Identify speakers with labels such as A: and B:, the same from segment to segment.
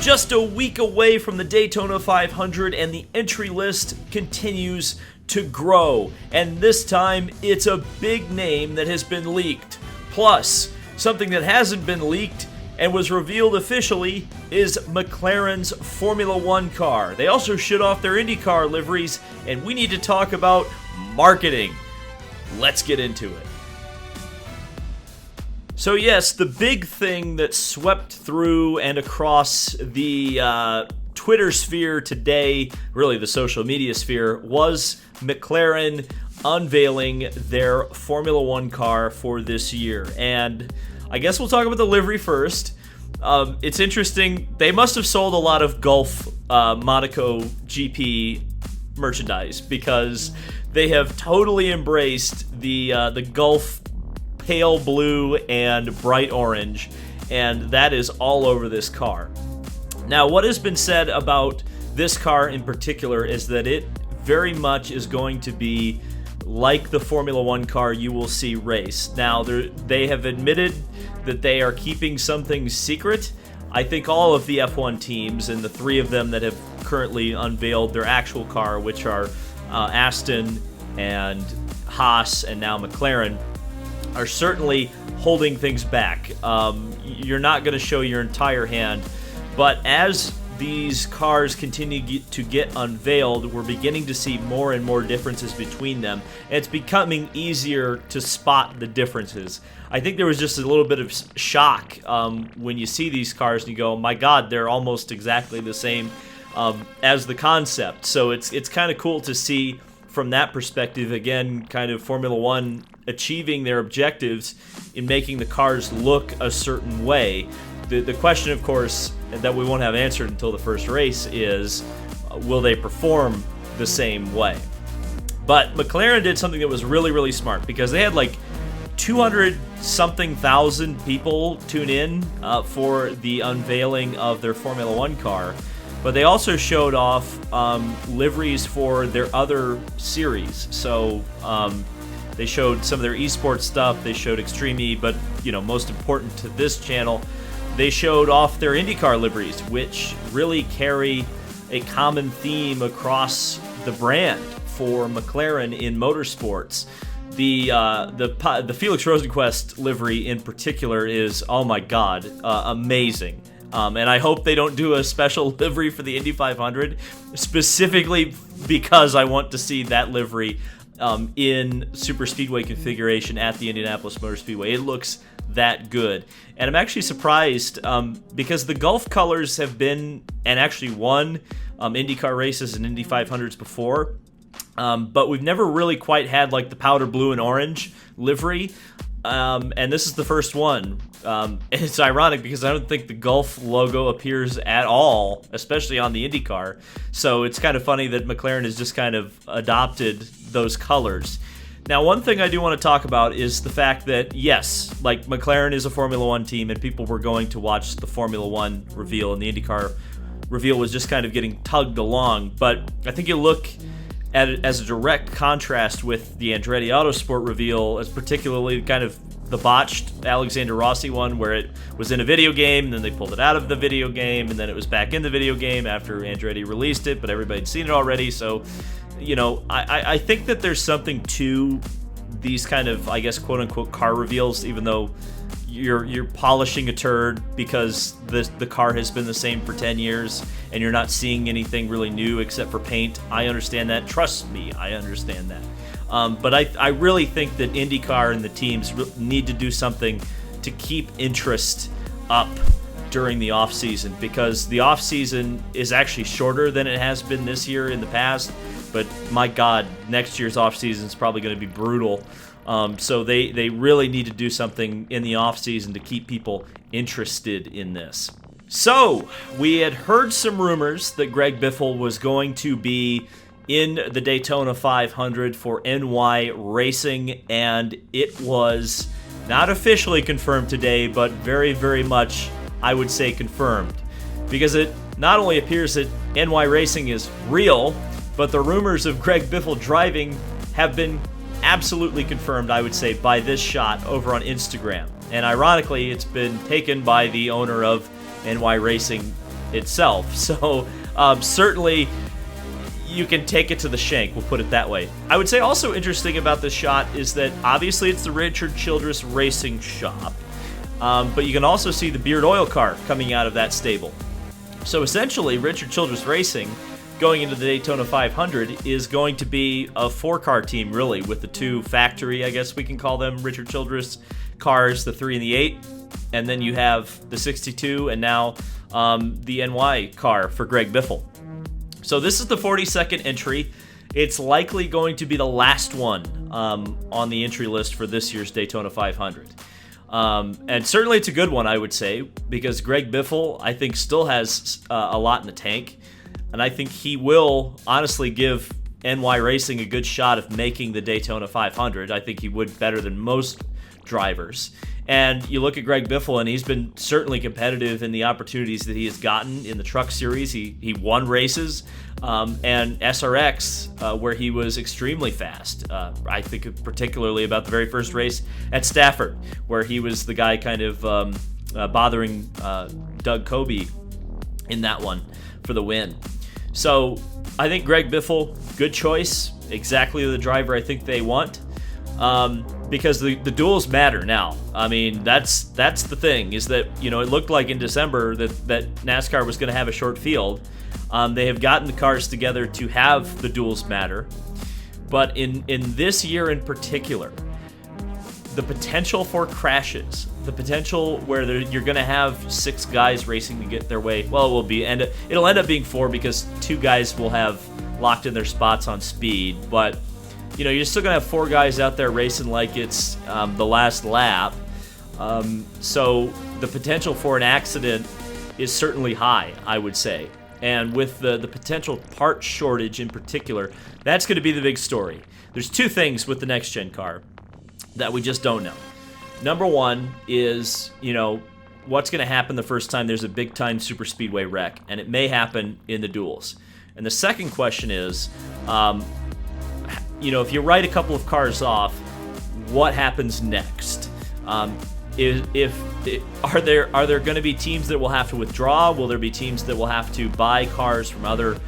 A: Just a week away from the Daytona 500, and the entry list continues to grow. And this time, it's a big name that has been leaked. Plus, something that hasn't been leaked and was revealed officially is McLaren's Formula One car. They also showed off their IndyCar liveries, and we need to talk about marketing. Let's get into it. So yes, the big thing that swept through and across the Twitter sphere today, really the social media sphere, was McLaren unveiling their Formula One car for this year. And I guess we'll talk about the livery first. It's interesting. They must have sold a lot of Gulf Monaco GP merchandise, because they have totally embraced the Gulf pale blue and bright orange, and that is all over this car. Now, what has been said about this car in particular is that it very much is going to be like the Formula One car you will see race. Now, they have admitted that they are keeping something secret. I think all of the F1 teams, and the three of them that have currently unveiled their actual car, which are Aston and Haas and now McLaren, are certainly holding things back. You're not going to show your entire hand, but as these cars continue to get unveiled, we're beginning to see more and more differences between them, and it's becoming easier to spot the differences. I think there was just a little bit of shock when you see these cars and you go, my God, they're almost exactly the same as the concept. So it's kind of cool to see from that perspective, again, kind of Formula One achieving their objectives in making the cars look a certain way. The question, of course, that we won't have answered until the first race is, will they perform the same way? But McLaren did something that was really, really smart, because they had like 200-something thousand people tune in for the unveiling of their Formula One car. But they also showed off liveries for their other series. So they showed some of their esports stuff. They showed Extreme E, but most important to this channel, they showed off their IndyCar liveries, which really carry a common theme across the brand for McLaren in motorsports. The Felix Rosenqvist livery in particular is, oh my God, amazing. And I hope they don't do a special livery for the Indy 500, specifically because I want to see that livery in super speedway configuration at the Indianapolis Motor Speedway. It looks that good. And I'm actually surprised because the Gulf colors have been, and actually won, IndyCar races and Indy 500s before, but we've never really quite had like the powder blue and orange livery. And this is the first one. And it's ironic because I don't think the Gulf logo appears at all, especially on the IndyCar. So it's kind of funny that McLaren has just kind of adopted those colors. Now, one thing I do want to talk about is the fact that, yes, like McLaren is a Formula One team, and people were going to watch the Formula One reveal, and the IndyCar reveal was just kind of getting tugged along. But I think you look at it as a direct contrast with the Andretti Autosport reveal, as particularly kind of the botched Alexander Rossi one, where it was in a video game, and then they pulled it out of the video game, and then it was back in the video game after Andretti released it, but everybody'd seen it already. So, I think that there's something to these kind of, I guess, quote-unquote car reveals, even though you're polishing a turd because the car has been the same for 10 years and you're not seeing anything really new except for paint. I understand that. Trust me, I understand that. But I really think that IndyCar and the teams need to do something to keep interest up during the off-season, because the off-season is actually shorter than it has been this year in the past. But my God, next year's off-season is probably going to be brutal. So they really need to do something in the off-season to keep people interested in this. So we had heard some rumors that Greg Biffle was going to be in the Daytona 500 for NY Racing, and it was not officially confirmed today, but very, very much, I would say, confirmed. Because it not only appears that NY Racing is real, but the rumors of Greg Biffle driving have been absolutely confirmed, I would say, by this shot over on Instagram. And ironically, it's been taken by the owner of NY Racing itself. So certainly you can take it to the shank, we'll put it that way. I would say also interesting about this shot is that obviously it's the Richard Childress Racing Shop, but you can also see the Beard Oil car coming out of that stable. So essentially, Richard Childress Racing, going into the Daytona 500, is going to be a 4-car team, really, with the 2 factory, I guess we can call them, Richard Childress cars, the 3 and the 8, and then you have the 62 and now the NY car for Greg Biffle. So this is the 42nd entry. It's likely going to be the last one on the entry list for this year's Daytona 500. And certainly it's a good one, I would say, because Greg Biffle, I think, still has a lot in the tank. And I think he will honestly give NY Racing a good shot of making the Daytona 500. I think he would better than most drivers. And you look at Greg Biffle, and he's been certainly competitive in the opportunities that he has gotten in the Truck Series. He won races, and SRX, where he was extremely fast. I think particularly about the very first race at Stafford, where he was the guy kind of bothering Doug Coby in that one for the win. So I think Greg Biffle, good choice, exactly the driver I think they want. Because the duels matter now. I mean, that's the thing, is that, you know, it looked like in December that NASCAR was going to have a short field. They have gotten the cars together to have the duels matter. But in this year in particular, the potential for crashes, the potential where you're going to have 6 guys racing to get their way, well, it'll end up being 4 because 2 guys will have locked in their spots on speed, but you know, you're still going to have 4 guys out there racing like it's the last lap. So the potential for an accident is certainly high, I would say. And with the potential part shortage in particular, that's going to be the big story. There's 2 things with the next-gen car that we just don't know. Number one is, you know, what's going to happen the first time there's a big-time superspeedway wreck, and it may happen in the duels. And the second question is, you know, if you write a couple of cars off, what happens next? Are there going to be teams that will have to withdraw? Will there be teams that will have to buy cars from other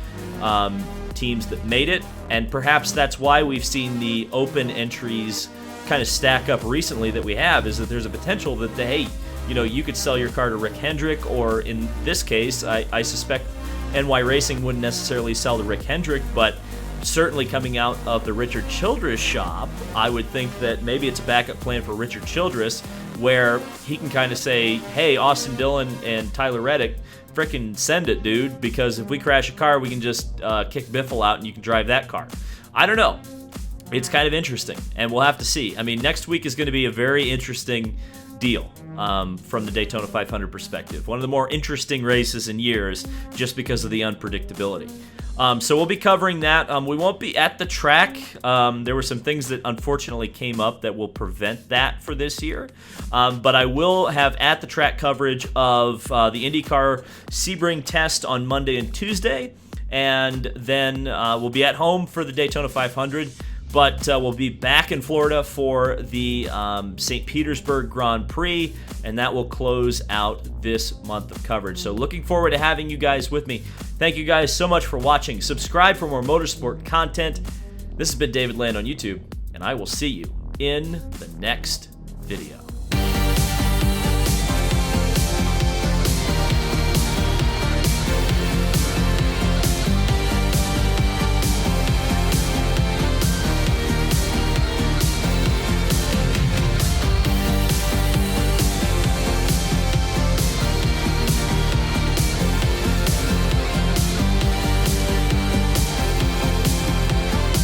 A: teams that made it? And perhaps that's why we've seen the open entries kind of stack up recently that we have, is that there's a potential that, hey, you know, you could sell your car to Rick Hendrick, or in this case, I suspect NY Racing wouldn't necessarily sell to Rick Hendrick, but certainly coming out of the Richard Childress shop, I would think that maybe it's a backup plan for Richard Childress, where he can kind of say, hey, Austin Dillon and Tyler Reddick, frickin' send it, dude, because if we crash a car, we can just kick Biffle out and you can drive that car. I don't know. It's kind of interesting, and we'll have to see. I mean, next week is going to be a very interesting deal from the Daytona 500 perspective. One of the more interesting races in years, just because of the unpredictability. So we'll be covering that. We won't be at the track. There were some things that unfortunately came up that will prevent that for this year. But I will have at the track coverage of the IndyCar Sebring test on Monday and Tuesday. And then we'll be at home for the Daytona 500. But we'll be back in Florida for the St. Petersburg Grand Prix, and that will close out this month of coverage. So looking forward to having you guys with me. Thank you guys so much for watching. Subscribe for more motorsport content. This has been David Land on YouTube, and I will see you in the next video.